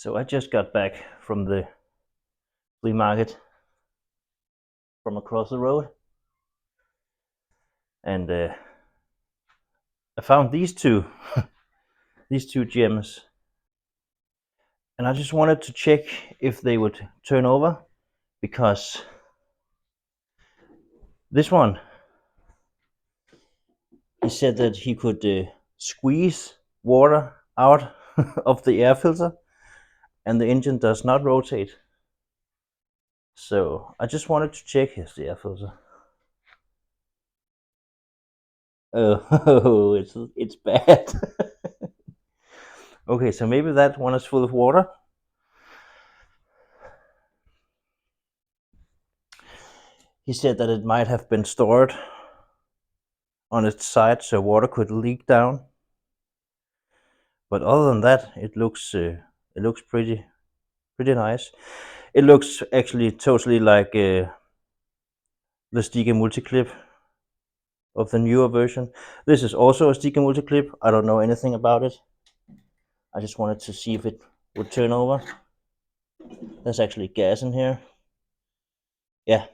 So I just got back from the flea market from across the road, and I found these two these two gems, and I just wanted to check if they would turn over, because this one, he said that he could squeeze water out of the air filter and the engine does not rotate. So I just wanted to check. Here's the air filter. Oh, it's bad. Okay, so maybe that one is full of water. He said that it might have been stored on its side so water could leak down. But other than that, it looks pretty nice. It looks actually totally like the Stiga multi-clip of the newer version. This is also a Stiga multi-clip. I don't know anything about it. I just wanted to see if it would turn over. There's actually gas in here. Yeah,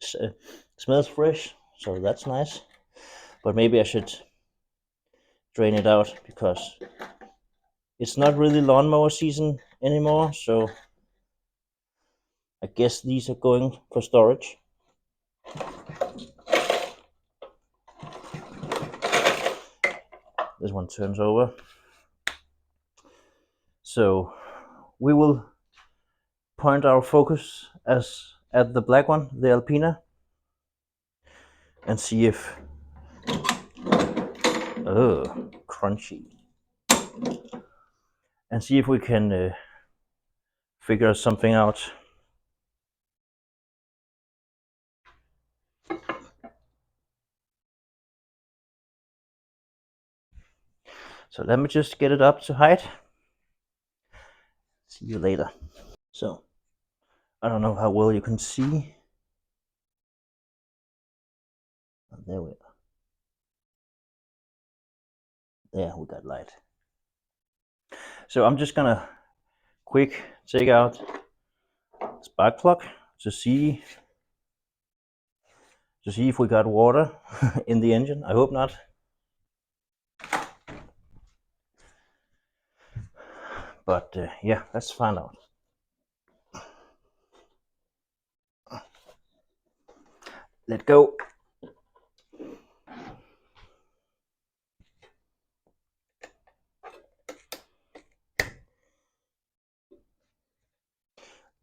it smells fresh, so that's nice. But maybe I should drain it out, because it's not really lawnmower season anymore, so I guess these are going for storage. This one turns over. So we will point our focus as at the black one, the Alpina, and see if crunchy, and see if we can figure something out. So let me just get it up to height. See you later. So I don't know how well you can see. There we are. There, we got light. So I'm just gonna quick take out spark plug to see if we got water in the engine. I hope not. But yeah, let's find out. Let go.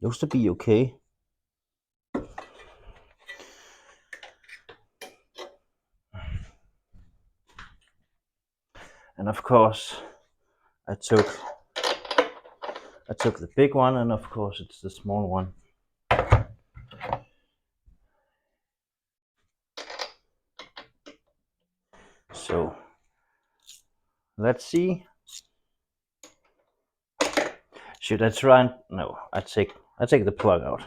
Looks to be okay. And of course, I took the big one, and of course it's the small one. So let's see. Should I try and no? I take the plug out.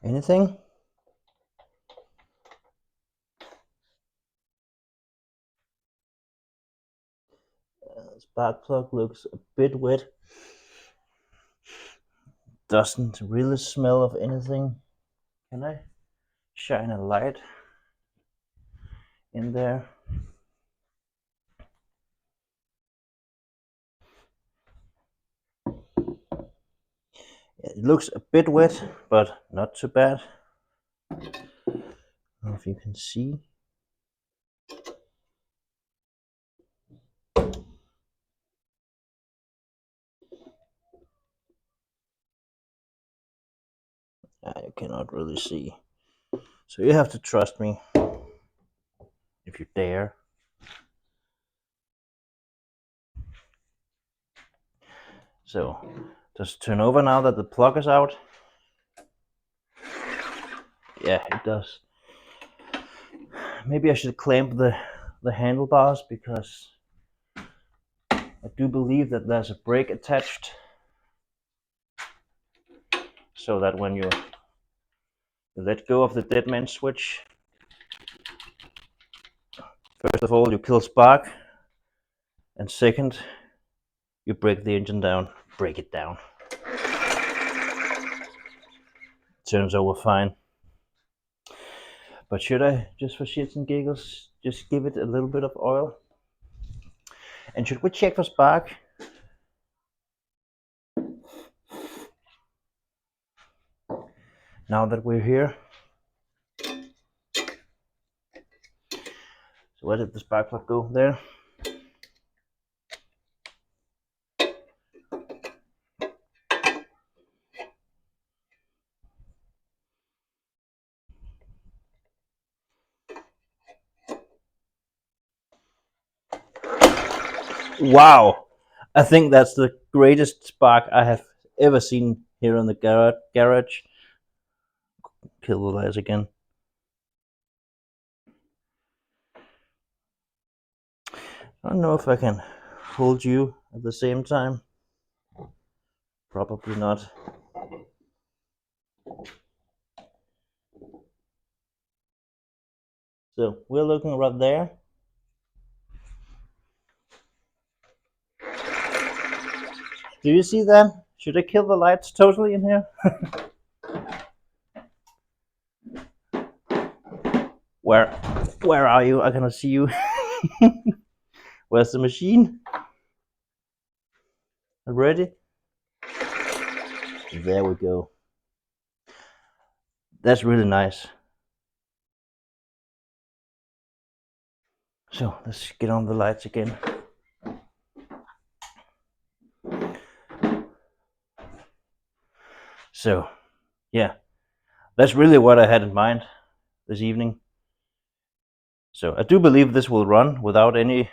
Anything? Spark plug looks a bit wet. Doesn't really smell of anything. Can I shine a light in there? It looks a bit wet, but not too bad. I don't know if you can see. I cannot really see. So you have to trust me if you dare. So just turn over now that the plug is out. Yeah, it does. maybe I should clamp the handlebars, because I do believe that there's a brake attached, so that when you let go of the dead man switch, first of all you kill spark, and second you break the engine down. Break it down. Turns over fine. But should I, just for shits and giggles, just give it a little bit of oil? And should we check for spark? Now that we're here. So where did the spark plug go? There. Wow, I think that's the greatest spark I have ever seen here in the garage. Kill the lights again. I don't know if I can hold you at the same time. Probably not. So we're looking right there. Do you see that? Should I kill the lights totally in here? Where are you? I cannot see you. Where's the machine? Ready? There we go. That's really nice. So let's get on the lights again. So yeah, that's really what I had in mind this evening. So I do believe this will run without any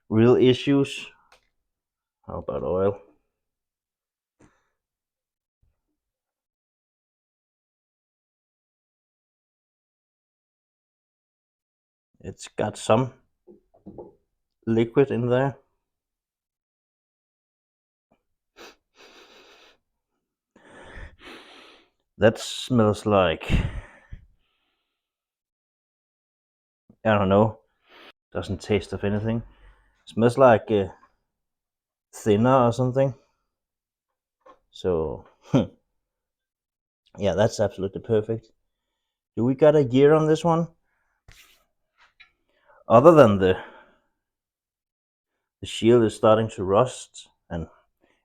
real issues. How about oil? It's got some liquid in there. That smells like, I don't know, doesn't taste of anything. It smells like thinner or something. So yeah, that's absolutely perfect. Do we got a year on this one? Other than the shield is starting to rust and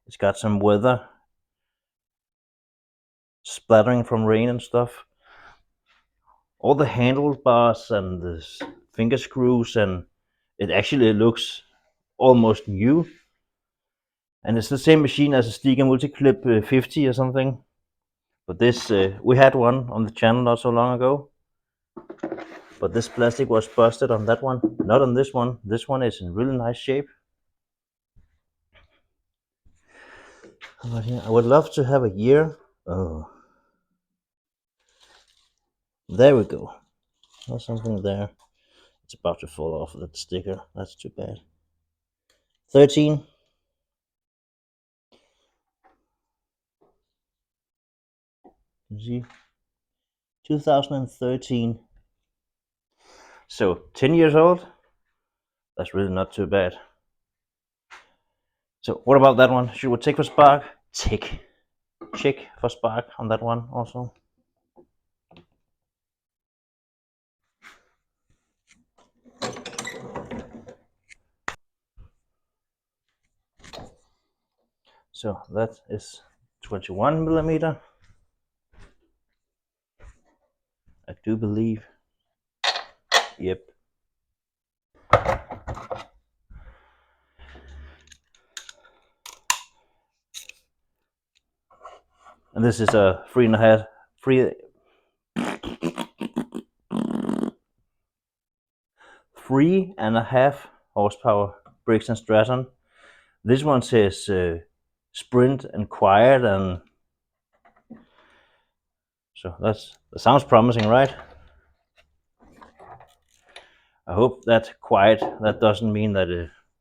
it's got some weather splattering from rain and stuff. All the handlebars and the finger screws, and it actually looks almost new. And it's the same machine as a Stiga Multiclip 50 or something. But this, we had one on the channel not so long ago. But this plastic was busted on that one, not on this one. This one is in really nice shape. How about here? I would love to have a year. Oh, there we go. There's something there. It's about to fall off that sticker. That's too bad. 13. You see? 2013. So 10 years old. That's really not too bad. So what about that one? Should we check for spark? Check for spark on that one also. So that is 21 millimeter. I do believe. Yep. And this is a 3.5 horsepower Briggs & Stratton. This one says sprint and quiet, and so that sounds promising, right? I hope that quiet, that doesn't mean that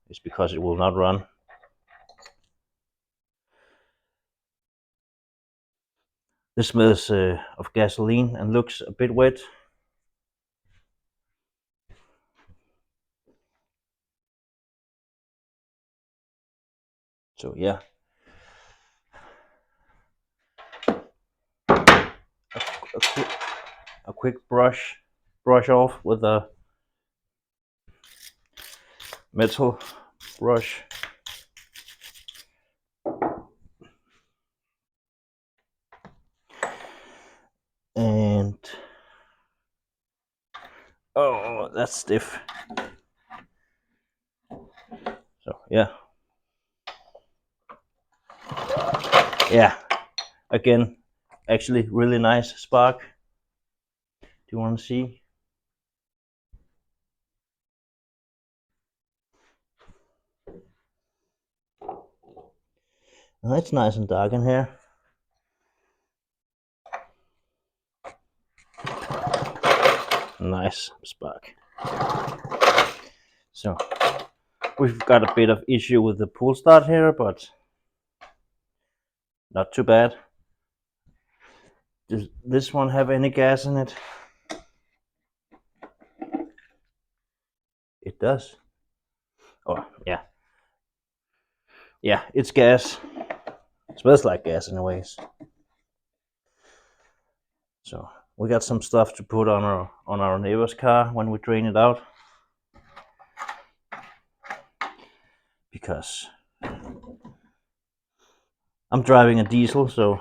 it's because it will not run. This smells of gasoline and looks a bit wet. So yeah, a, quick, a quick brush off with a metal brush. And oh, that's stiff. So yeah, again, actually really nice spark. Do you want to see? Oh, it's nice and dark in here. Nice spark. So we've got a bit of issue with the pull start here, but not too bad. Does this one have any gas in it? It does. Oh yeah, yeah, it's gas. It smells like gas anyways. So we got some stuff to put on our neighbor's car when we drain it out, because I'm driving a diesel, so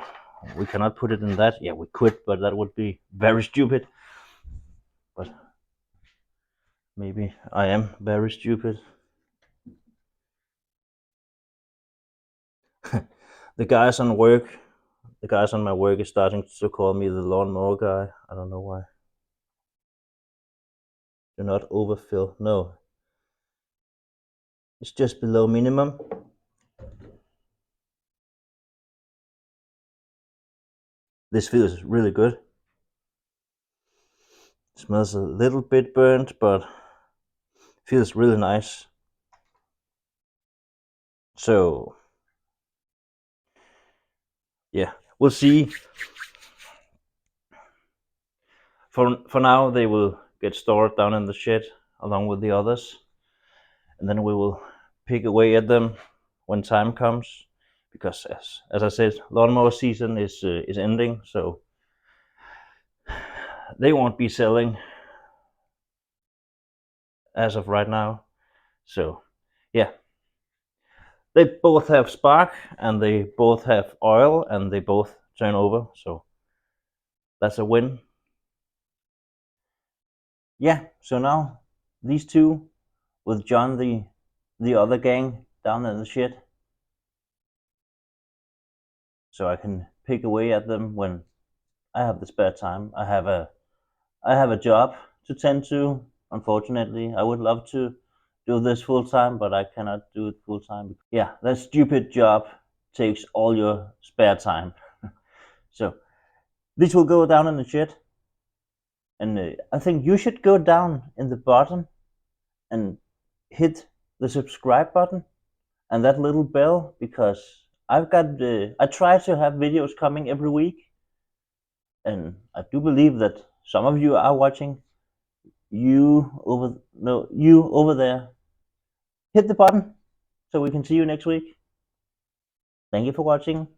we cannot put it in that. Yeah, we could, but that would be very stupid. But maybe I am very stupid. The guys on my work is starting to call me the lawnmower guy. I don't know why. Do not overfill. No, it's just below minimum. This feels really good. It smells a little bit burnt, but feels really nice. So yeah, we'll see. For now, they will get stored down in the shed along with the others, and then we will pick away at them when time comes. Because as I said, lawnmower season is ending, so they won't be selling as of right now. So yeah, they both have spark and they both have oil and they both turn over, so that's a win. Yeah, so now these two with John, the other gang down in the shed, so I can pick away at them when I have the spare time. I have a job to tend to. Unfortunately, I would love to do this full time, but I cannot do it full time. Yeah, that stupid job takes all your spare time. So this will go down in the shed, and I think you should go down in the bottom and hit the subscribe button and that little bell, because I try to have videos coming every week, and I do believe that some of you are watching. You over there, hit the button so we can see you next week. Thank you for watching.